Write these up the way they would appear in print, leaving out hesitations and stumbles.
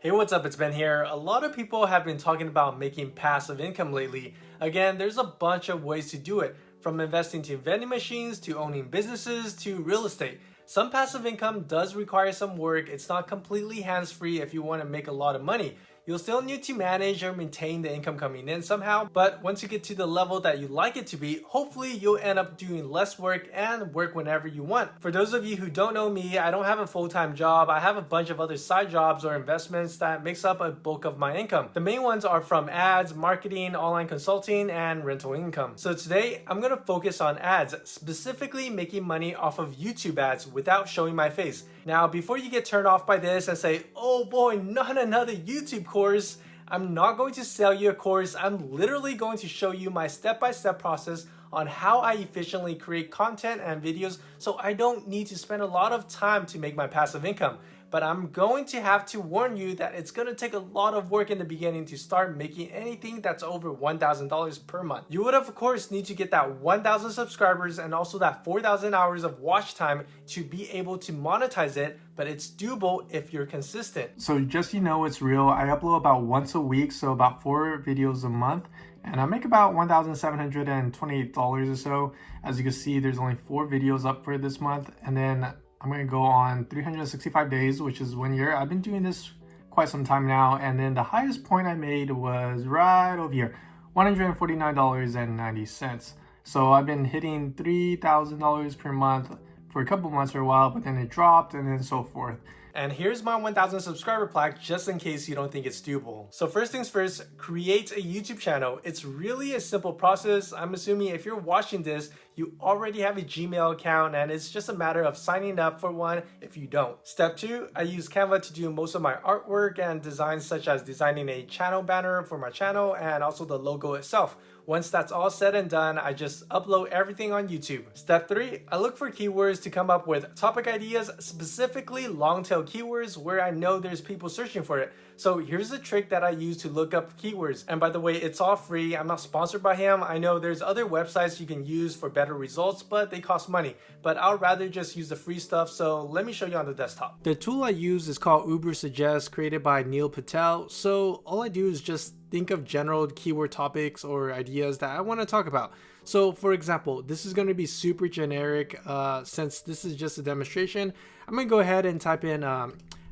Hey, what's up? It's Ben here. A lot of people have been talking about making passive income lately. Again, there's a bunch of ways to do it, from investing to vending machines to owning businesses to real estate. Some passive income does require some work. It's not completely hands-free if you want to make a lot of money. You'll still need to manage or maintain the income coming in somehow, but once you get to the level that you like it to be, hopefully you'll end up doing less work and work whenever you want. For those of you who don't know me, I don't have a full-time job. I have a bunch of other side jobs or investments that makes up a bulk of my income. The main ones are from ads, marketing, online consulting, and rental income. So today, I'm gonna focus on ads, specifically making money off of YouTube ads without showing my face. Now, before you get turned off by this and say, oh boy, not another YouTube course, I'm not going to sell you a course. I'm literally going to show you my step-by-step process on how I efficiently create content and videos so I don't need to spend a lot of time to make my passive income. But I'm going to have to warn you that it's going to take a lot of work in the beginning to start making anything that's over $1,000 per month. You would of course need to get that 1,000 subscribers and also that 4,000 hours of watch time to be able to monetize it, but it's doable if you're consistent. So just it's real, I upload about once a week, so about 4 videos a month. And I make about $1,728 or so. As you can see, there's only 4 videos up for this month. And then I'm going to go on 365 days, which is 1 year. I've been doing this quite some time now. And then the highest point I made was right over here, $149.90. So I've been hitting $3,000 per month for a couple months for a while, but then it dropped and then so forth. And here's my 1,000 subscriber plaque just in case you don't think it's doable. So first things first, create a YouTube channel. It's really a simple process. I'm assuming if you're watching this, you already have a Gmail account and it's just a matter of signing up for one if you don't. Step 2, I use Canva to do most of my artwork and designs, such as designing a channel banner for my channel and also the logo itself. Once that's all said and done, I just upload everything on YouTube. Step 3, I look for keywords to come up with topic ideas, specifically long tail keywords where I know there's people searching for it. So here's the trick that I use to look up keywords. And by the way, it's all free. I'm not sponsored by him. I know there's other websites you can use for better results, but they cost money. But I'd rather just use the free stuff. So let me show you on the desktop. The tool I use is called Ubersuggest, created by Neil Patel. So all I do is just think of general keyword topics or ideas that I want to talk about. So for example, this is going to be super generic. Since this is just a demonstration, I'm going to go ahead and type in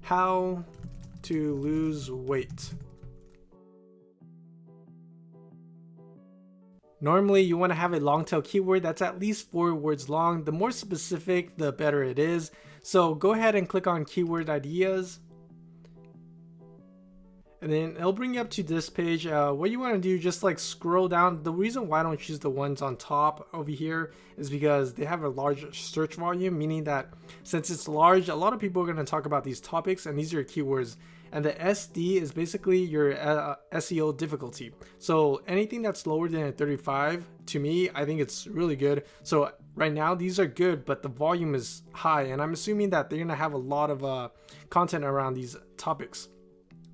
how to lose weight. Normally you want to have a long tail keyword that's at least 4 words long. The more specific, the better it is. So go ahead and click on keyword ideas. And then it'll bring you up to this page. What you want to do, just like scroll down. The reason why I don't choose the ones on top over here is because they have a large search volume, meaning that since it's large, a lot of people are going to talk about these topics, and these are keywords. And the SD is basically your SEO difficulty. So anything that's lower than a 35, to me, I think it's really good. So right now these are good, but the volume is high, and I'm assuming that they're going to have a lot of content around these topics.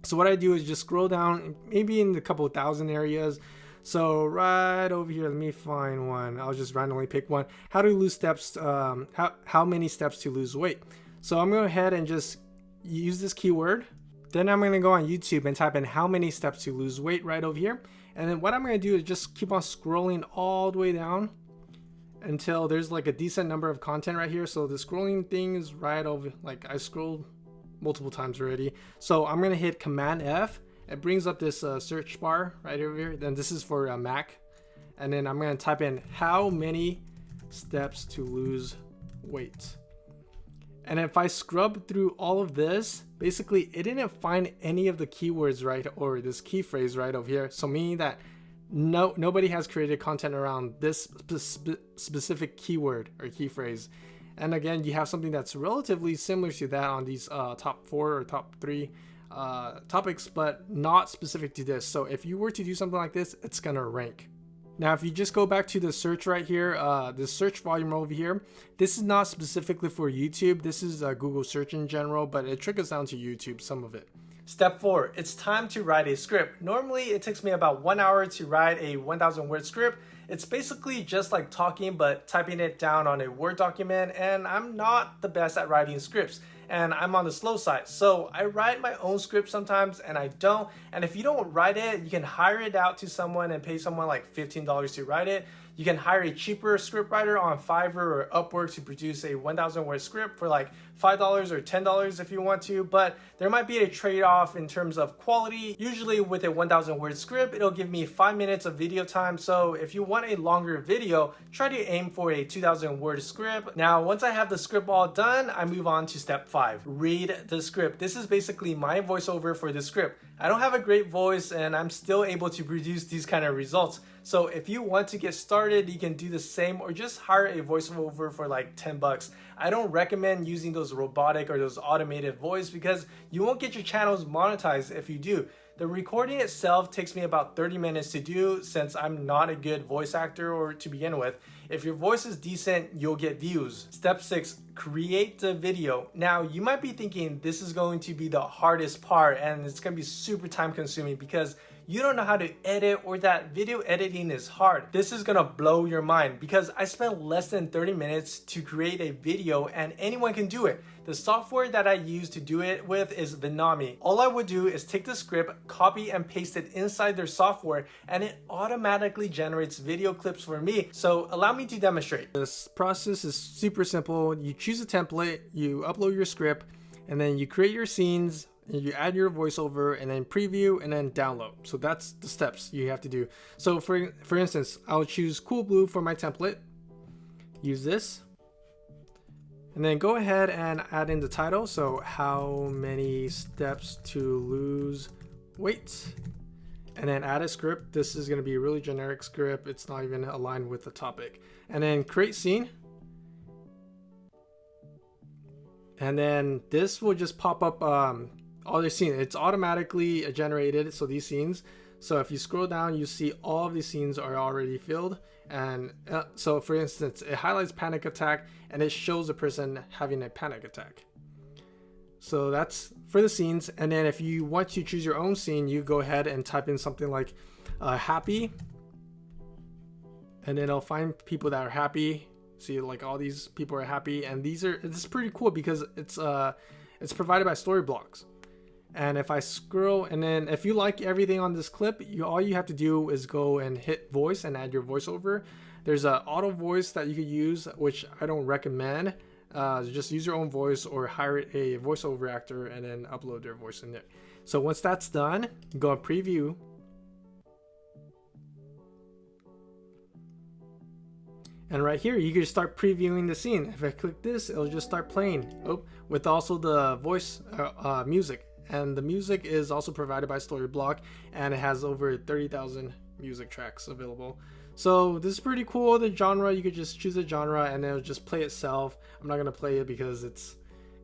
So what I do is just scroll down, maybe in a couple thousand areas. So right over here, let me find one. I'll just randomly pick one. How to lose steps, how many steps to lose weight. So I'm going to go ahead and just use this keyword. Then I'm going to go on YouTube and type in how many steps to lose weight right over here. And then what I'm going to do is just keep on scrolling all the way down until there's like a decent number of content right here. So the scrolling thing is right over, like I scrolled multiple times already. So I'm gonna hit Command F. It brings up this search bar right over here. Then this is for Mac, and then I'm gonna type in how many steps to lose weight. And if I scrub through all of this, basically it didn't find any of the keywords right, or this key phrase right over here. So meaning that nobody has created content around this specific keyword or key phrase. And again, you have something that's relatively similar to that on these top 4 or top 3 topics, but not specific to this. So if you were to do something like this, it's gonna rank. Now, if you just go back to the search right here, the search volume over here, this is not specifically for YouTube. This is Google search in general, but it trickles down to YouTube, some of it. Step 4, it's time to write a script. Normally, it takes me about 1 hour to write a 1,000 word script. It's basically just like talking, but typing it down on a Word document, and I'm not the best at writing scripts. and I'm on the slow side. So I write my own script sometimes and I don't. And if you don't write it, you can hire it out to someone and pay someone like $15 to write it. You can hire a cheaper script writer on Fiverr or Upwork to produce a 1,000 word script for like $5 or $10 if you want to, but there might be a trade-off in terms of quality. Usually with a 1,000 word script, it'll give me 5 minutes of video time. So if you want a longer video, try to aim for a 2,000 word script. Now, once I have the script all done, I move on to step 5, read the script. This is basically my voiceover for the script. I don't have a great voice and I'm still able to produce these kind of results. So if you want to get started, you can do the same or just hire a voiceover for like 10 bucks. I don't recommend using those robotic or those automated voice because you won't get your channels monetized if you do. The recording itself takes me about 30 minutes to do since I'm not a good voice actor or to begin with. If your voice is decent, you'll get views. Step 6, create the video. Now, you might be thinking this is going to be the hardest part and it's going to be super time consuming because you don't know how to edit or that video editing is hard. This is gonna blow your mind because I spent less than 30 minutes to create a video and anyone can do it. The software that I use to do it with is Vending. All I would do is take the script, copy and paste it inside their software and it automatically generates video clips for me. So allow me to demonstrate. This process is super simple. You choose a template, you upload your script, and then you create your scenes, you add your voiceover and then preview and then download. So that's the steps you have to do. So for instance, I'll choose Cool Blue for my template, use this, and then go ahead and add in the title. So how many steps to lose weight, and then add a script. This is going to be a really generic script. It's not even aligned with the topic. And then create scene. And then this will just pop up all the scenes. It's automatically generated, so these scenes. So if you scroll down, you see all of these scenes are already filled. And so for instance, it highlights panic attack and it shows a person having a panic attack. So that's for the scenes. And then if you want to choose your own scene, you go ahead and type in something like happy. And then it'll find people that are happy. See, like all these people are happy. And this is pretty cool because it's provided by Storyblocks. And if I scroll, and then if you like everything on this clip, all you have to do is go and hit voice and add your voiceover. There's an auto voice that you could use, which I don't recommend. Just use your own voice or hire a voiceover actor and then upload their voice in there. So once that's done, go and preview. And right here, you can start previewing the scene. If I click this, it'll just start playing. With also the voice music. And the music is also provided by Storyblok, and it has over 30,000 music tracks available. So this is pretty cool. The genre, you could just choose a genre and it'll just play itself. I'm not gonna play it because it's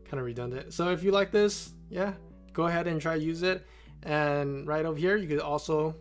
kind of redundant. So if you like this, yeah, go ahead and try to use it. And right over here, you could also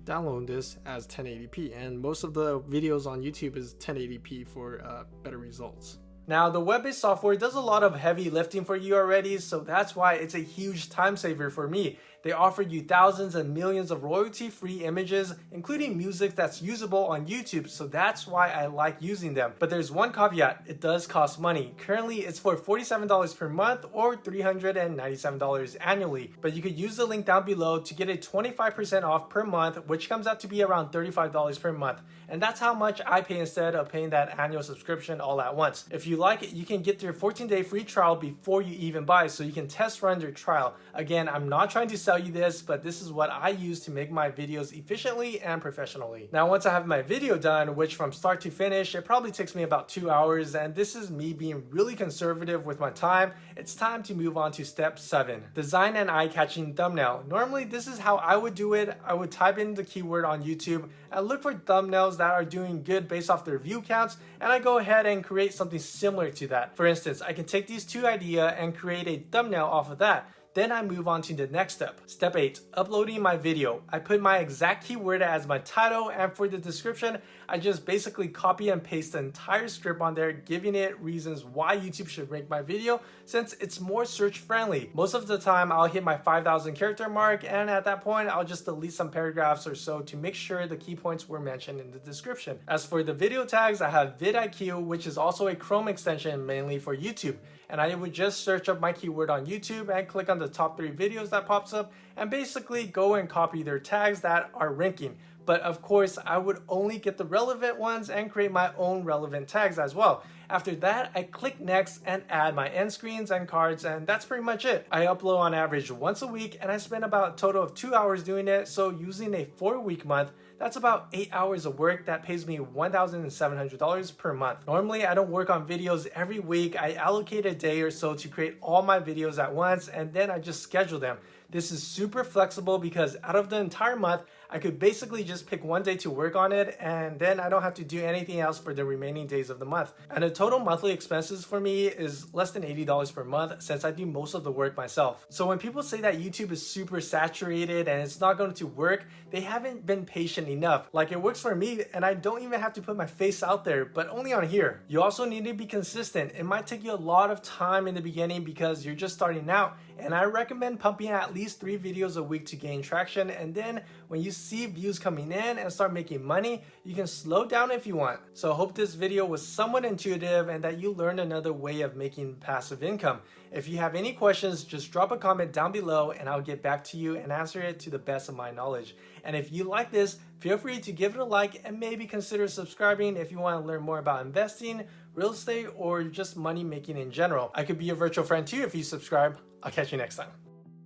download this as 1080p. And most of the videos on YouTube is 1080p for better results. Now, the web-based software does a lot of heavy lifting for you already, so that's why it's a huge time saver for me. They offer you thousands and millions of royalty-free images, including music that's usable on YouTube, so that's why I like using them. But there's one caveat, it does cost money. Currently, it's for $47 per month or $397 annually. But you could use the link down below to get a 25% off per month, which comes out to be around $35 per month. And that's how much I pay instead of paying that annual subscription all at once. If you like it, you can get your 14-day free trial before you even buy, so you can test run your trial. Again, I'm not trying to sell you this, but this is what I use to make my videos efficiently and professionally. Now, once I have my video done, which from start to finish, it probably takes me about 2 hours, and this is me being really conservative with my time, it's time to move on to step 7. Design an eye-catching thumbnail. Normally, this is how I would do it. I would type in the keyword on YouTube and look for thumbnails that are doing good based off their view counts, and I go ahead and create something similar to that. For instance, I can take these two ideas and create a thumbnail off of that. Then I move on to the next step. Step 8, uploading my video. I put my exact keyword as my title, and for the description, I just basically copy and paste the entire script on there, giving it reasons why YouTube should rank my video since it's more search friendly. Most of the time, I'll hit my 5,000 character mark, and at that point, I'll just delete some paragraphs or so to make sure the key points were mentioned in the description. As for the video tags, I have vidIQ, which is also a Chrome extension mainly for YouTube. And I would just search up my keyword on YouTube and click on the top 3 videos that pops up and basically go and copy their tags that are ranking. But of course, I would only get the relevant ones and create my own relevant tags as well. After that, I click next and add my end screens and cards, and that's pretty much it. I upload on average once a week, and I spend about a total of 2 hours doing it. So using a 4-week month, that's about 8 hours of work that pays me $1,700 per month. Normally, I don't work on videos every week. I allocate a day or so to create all my videos at once, and then I just schedule them. This is super flexible because out of the entire month, I could basically just pick one day to work on it, and then I don't have to do anything else for the remaining days of the month. And the total monthly expenses for me is less than $80 per month since I do most of the work myself. So when people say that YouTube is super saturated and it's not going to work, they haven't been patient enough. Like, it works for me and I don't even have to put my face out there, but only on here. You also need to be consistent. It might take you a lot of time in the beginning because you're just starting out, and I recommend pumping at least 3 videos a week to gain traction, and then when you see views coming in and start making money, you can slow down if you want. So I hope this video was somewhat intuitive and that you learned another way of making passive income. If you have any questions, just drop a comment down below and I'll get back to you and answer it to the best of my knowledge. And if you like this, feel free to give it a like and maybe consider subscribing if you want to learn more about investing, real estate, or just money making in general. I could be your virtual friend too if you subscribe. I'll catch you next time.